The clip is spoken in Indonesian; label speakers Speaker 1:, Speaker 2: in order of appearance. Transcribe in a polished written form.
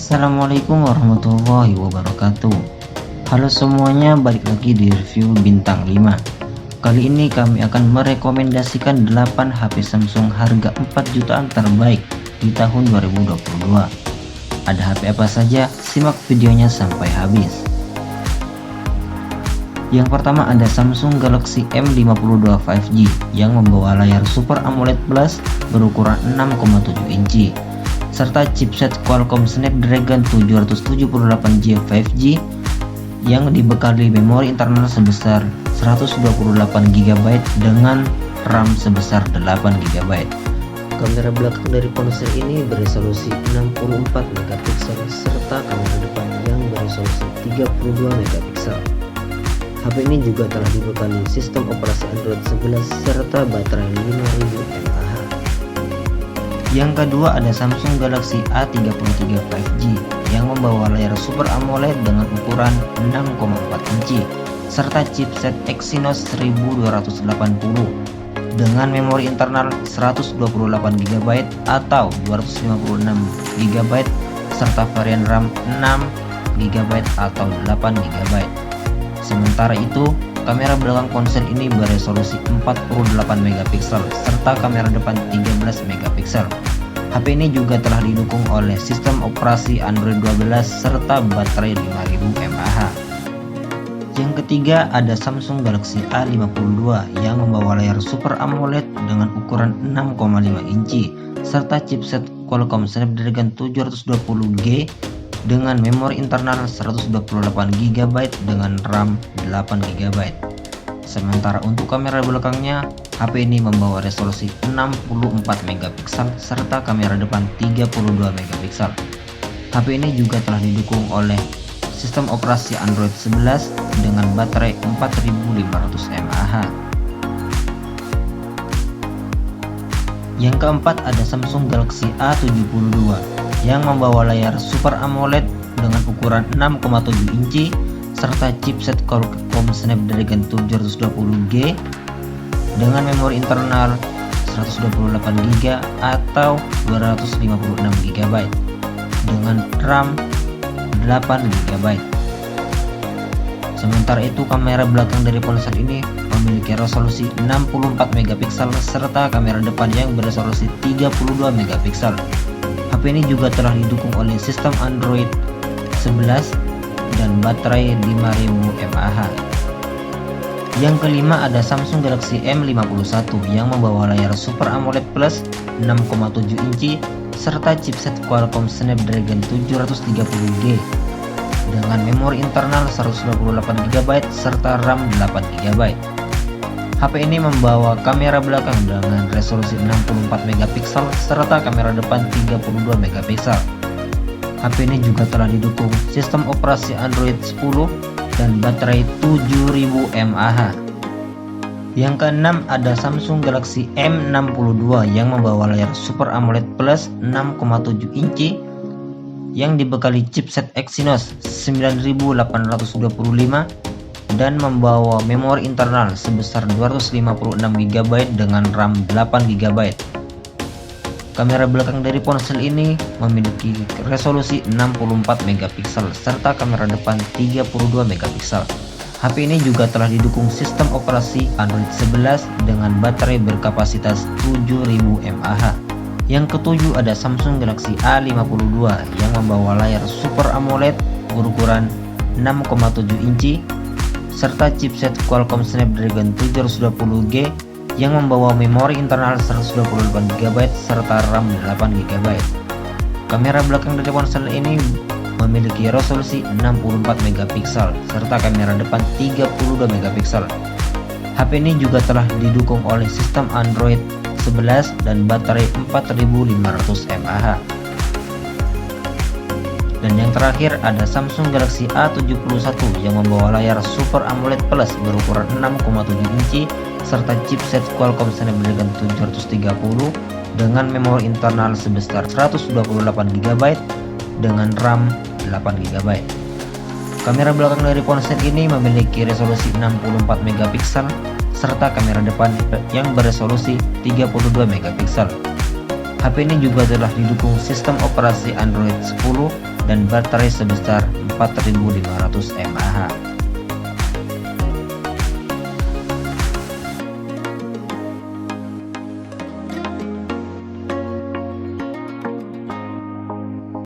Speaker 1: Assalamualaikum warahmatullahi wabarakatuh. Halo semuanya, balik lagi di review bintang 5. Kali ini kami akan merekomendasikan 8 HP Samsung harga 4 jutaan terbaik di tahun 2022. Ada HP apa saja? Simak videonya sampai habis. Yang pertama ada Samsung Galaxy M52 5G yang membawa layar Super AMOLED Plus berukuran 6,7 inci serta chipset Qualcomm Snapdragon 778G 5G yang dibekali memori internal sebesar 128GB dengan RAM sebesar 8GB. Kamera belakang dari ponsel ini beresolusi 64MP serta kamera depan yang beresolusi 32MP. HP ini juga telah dibekali sistem operasi Android 11 serta baterai 5000 mAh. Yang kedua ada Samsung Galaxy A33 5G yang membawa layar Super AMOLED dengan ukuran 6,4 inci serta chipset Exynos 1280 dengan memori internal 128GB atau 256GB serta varian RAM 6GB atau 8GB. Sementara itu, kamera belakang ponsel ini beresolusi 48MP serta kamera depan 13MP. HP ini juga telah didukung oleh sistem operasi Android 12 serta baterai 5000 mAh. Yang ketiga ada Samsung Galaxy A52 yang membawa layar Super AMOLED dengan ukuran 6,5 inci serta chipset Qualcomm Snapdragon 720G dengan memori internal 128GB dengan RAM 8GB. Sementara untuk kamera belakangnya, HP ini membawa resolusi 64MP serta kamera depan 32MP. HP ini juga telah didukung oleh sistem operasi Android 11 dengan baterai 4500 mAh. Yang keempat ada Samsung Galaxy A72 yang membawa layar Super AMOLED dengan ukuran 6,7 inci serta chipset Qualcomm Snapdragon 720G dengan memori internal 128GB atau 256GB dengan RAM 8GB. Sementara itu kamera belakang dari ponsel ini memiliki resolusi 64MP serta kamera depan yang beresolusi 32MP. HP ini juga telah didukung oleh sistem Android 11 dan baterai 5000 mAh. Yang kelima ada Samsung Galaxy M51 yang membawa layar Super AMOLED Plus 6,7 inci serta chipset Qualcomm Snapdragon 730G dengan memori internal 128GB serta RAM 8GB. HP ini membawa kamera belakang dengan resolusi 64MP serta kamera depan 32MP. HP ini juga telah didukung sistem operasi Android 10 dan baterai 7000 mAh. Yang keenam ada Samsung Galaxy M62 yang membawa layar Super AMOLED Plus 6,7 inci yang dibekali chipset Exynos 9825 dan membawa memori internal sebesar 256GB dengan RAM 8GB. Kamera belakang dari ponsel ini memiliki resolusi 64MP serta kamera depan 32MP. HP ini juga telah didukung sistem operasi Android 11 dengan baterai berkapasitas 7000 mAh. Yang ketujuh ada Samsung Galaxy A52 yang membawa layar Super AMOLED berukuran 6,7 inci serta chipset Qualcomm Snapdragon 720G yang membawa memori internal 128GB serta RAM 8GB. Kamera belakang dari ponsel ini memiliki resolusi 64MP serta kamera depan 32MP. HP ini juga telah didukung oleh sistem Android 11 dan baterai 4500 mAh. Dan yang terakhir ada Samsung Galaxy A71 yang membawa layar Super AMOLED Plus berukuran 6,7 inci serta chipset Qualcomm Snapdragon 730 dengan memori internal sebesar 128GB dengan RAM 8GB. Kamera belakang dari ponsel ini memiliki resolusi 64MP serta kamera depan yang beresolusi 32MP. HP ini juga telah didukung sistem operasi Android 10 dan baterai sebesar 4500 mAh.